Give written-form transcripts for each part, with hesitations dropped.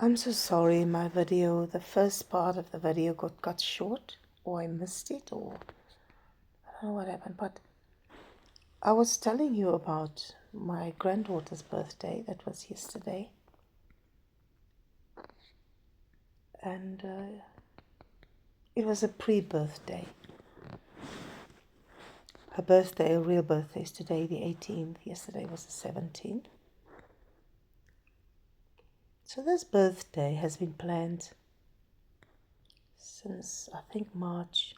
I'm so sorry, my video, the first part of the video got cut short, or I missed it, or I don't know what happened, but I was telling you about my granddaughter's birthday. That was yesterday. And it was a pre-birthday. Her birthday, her real birthday, is today, the 18th. Yesterday was the 17th. So this birthday has been planned since, I think, March.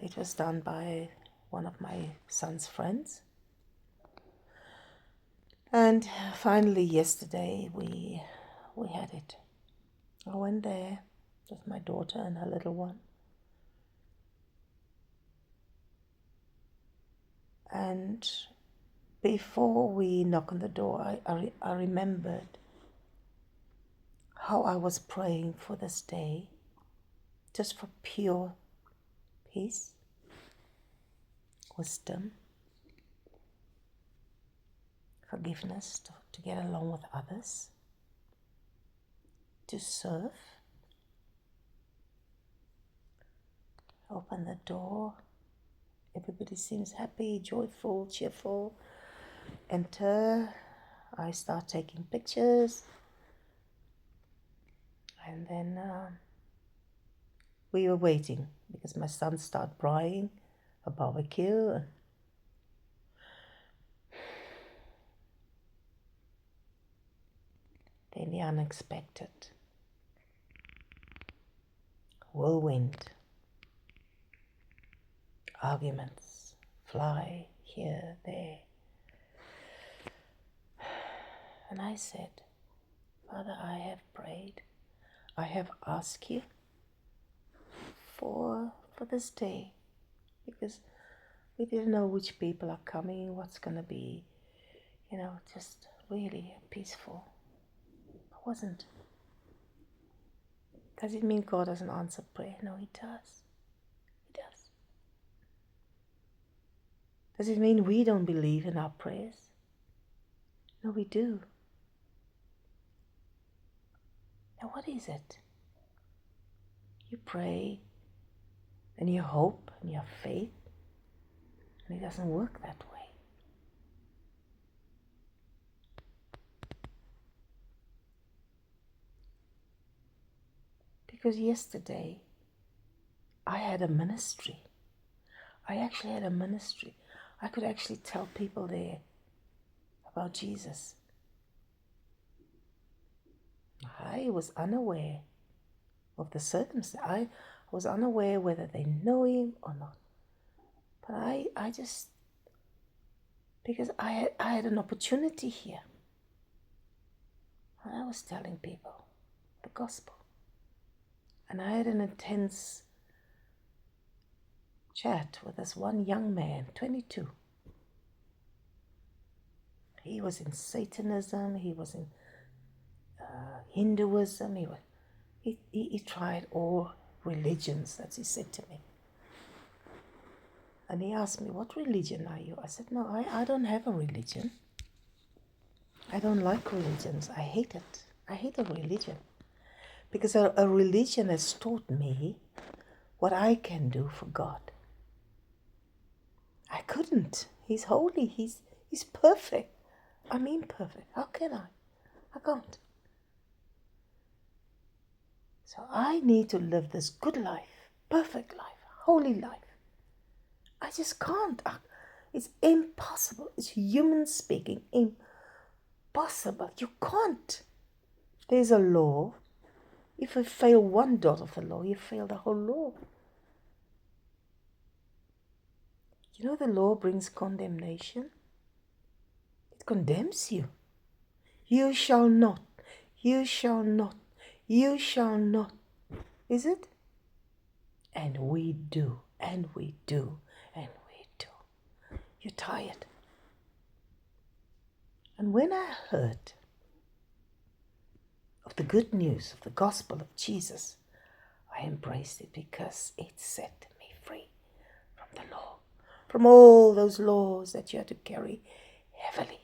It was done by one of my son's friends. And finally yesterday we had it. I went there with my daughter and her little one. And before we knock on the door, I remembered how I was praying for this day, just for pure peace, wisdom, forgiveness, to get along with others, to serve. Open the door. Everybody seems happy, joyful, cheerful. Enter. I start taking pictures. And then we were waiting because my son started braaiing a barbecue. Then the unexpected. Whirlwind. Arguments. Fly here, there. And I said, Father, I have prayed. I have asked you for this day, because we didn't know which people are coming, what's going to be, just really peaceful. It wasn't. Does it mean God doesn't answer prayer? No, He does. He does. Does it mean we don't believe in our prayers? No, we do. Now, what is it? You pray and you hope and you have faith, and it doesn't work that way. Because yesterday I had a ministry. I actually had a ministry. I could actually tell people there about Jesus. I was unaware of the circumstance. I was unaware whether they know Him or not. But I just, because I had an opportunity here. And I was telling people the gospel. And I had an intense chat with this one young man, 22. He was in Satanism, he was in Hinduism, he tried all religions, as he said to me. And he asked me, what religion are you? I said, no, I don't have a religion. I don't like religions. I hate it. I hate a religion. Because a religion has taught me what I can do for God. I couldn't. He's holy. He's perfect. I mean perfect. How can I? I can't. So I need to live this good life, perfect life, holy life. I just can't. It's impossible. It's human speaking. Impossible. You can't. There's a law. If you fail one dot of the law, you fail the whole law. You know the law brings condemnation. It condemns you. You shall not. You shall not. You shall not. Is it? And we do. And we do. And we do. You're tired. And when I heard of the good news of the gospel of Jesus, I embraced it because it set me free from the law, from all those laws that you had to carry heavily.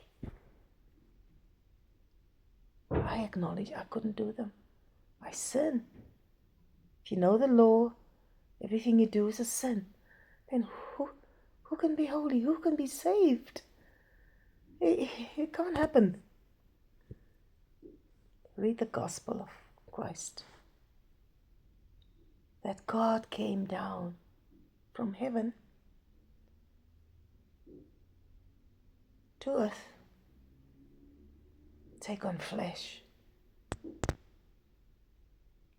I acknowledge I couldn't do them. I sin. If you know the law, everything you do is a sin. Then who can be holy? Who can be saved? It can't happen. Read the gospel of Christ. That God came down from heaven to earth, take on flesh,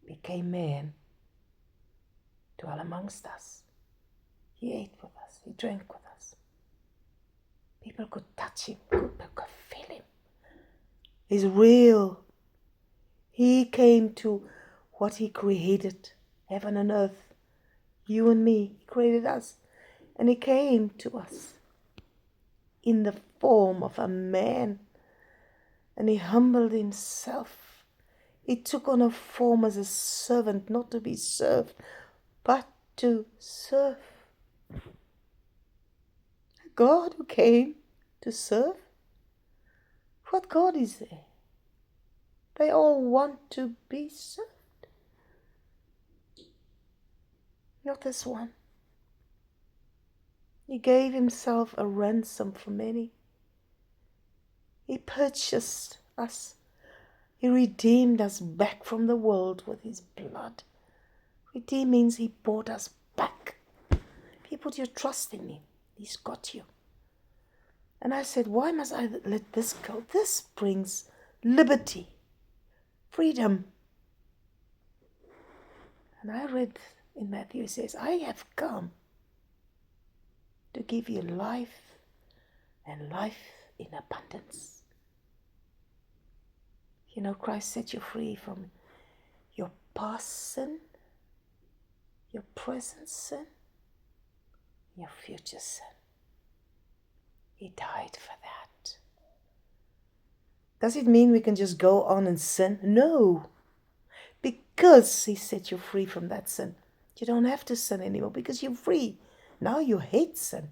became man, dwell amongst us. He ate with us, he drank with us. People could touch him, people could feel him. He's real. He came to what he created, heaven and earth, you and me. He created us, and he came to us in the form of a man, and he humbled himself. He took on a form as a servant, not to be served, but to serve. A God who came to serve? What God is there? They all want to be served. Not this one. He gave himself a ransom for many. He purchased us. He redeemed us back from the world with his blood. Redeem means he bought us back. If you put your trust in him, he's got you. And I said, why must I let this go? This brings liberty, freedom. And I read in Matthew, it says, I have come to give you life and life in abundance. You know, Christ set you free from your past sin, your present sin, your future sin. He died for that. Does it mean we can just go on and sin? No. Because he set you free from that sin. You don't have to sin anymore because you're free. Now you hate sin.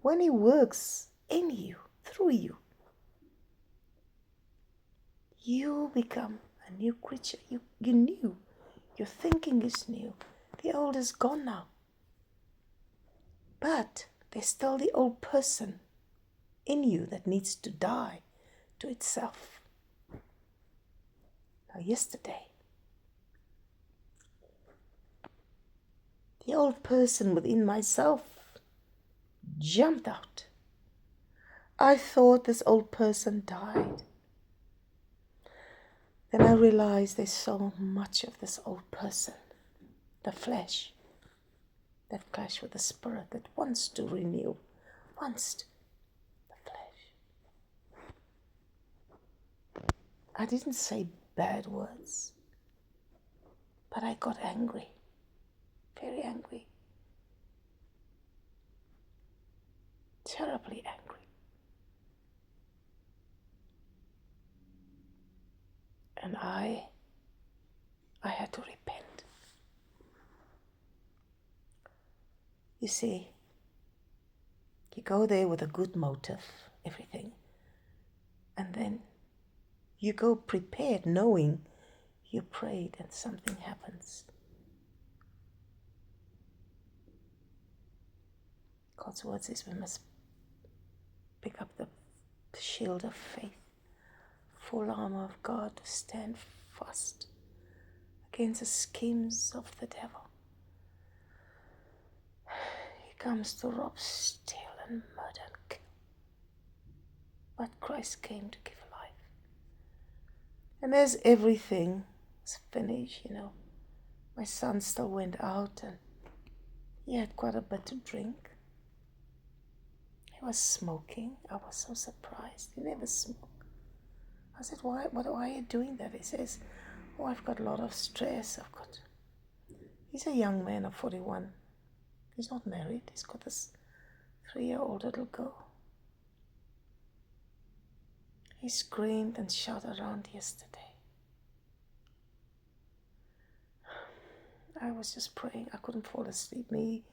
When he works in you, through you, you become a new creature. You're new. Your thinking is new. The old is gone now. But there's still the old person in you that needs to die to itself. Now, yesterday, the old person within myself jumped out. I thought this old person died. Then I realized there's so much of this old person, the flesh, that clash with the spirit that wants to renew, wants to, the flesh. I didn't say bad words, but I got angry, very angry, terribly angry. And I had to repent. You see, you go there with a good motive, everything, and then you go prepared knowing you prayed and something happens. God's word says we must pick up the shield of faith, full armor of God to stand fast against the schemes of the devil. He comes to rob, steal, and murder and kill. But Christ came to give life. And as everything is finished, you know, my son still went out and he had quite a bit to drink. He was smoking. I was so surprised. He never smoked. I said, why are you doing that? He says, oh, I've got a lot of stress. He's a young man of 41. He's not married. He's got this 3-year-old little girl. He screamed and shouted around yesterday. I was just praying. I couldn't fall asleep. Me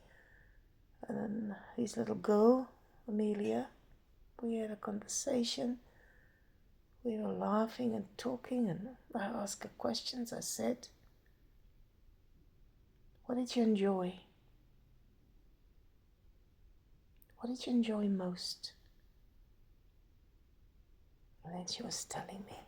and then his little girl, Amelia, we had a conversation. We were laughing and talking, and I asked her questions. I said, what did you enjoy? What did you enjoy most? And then she was telling me.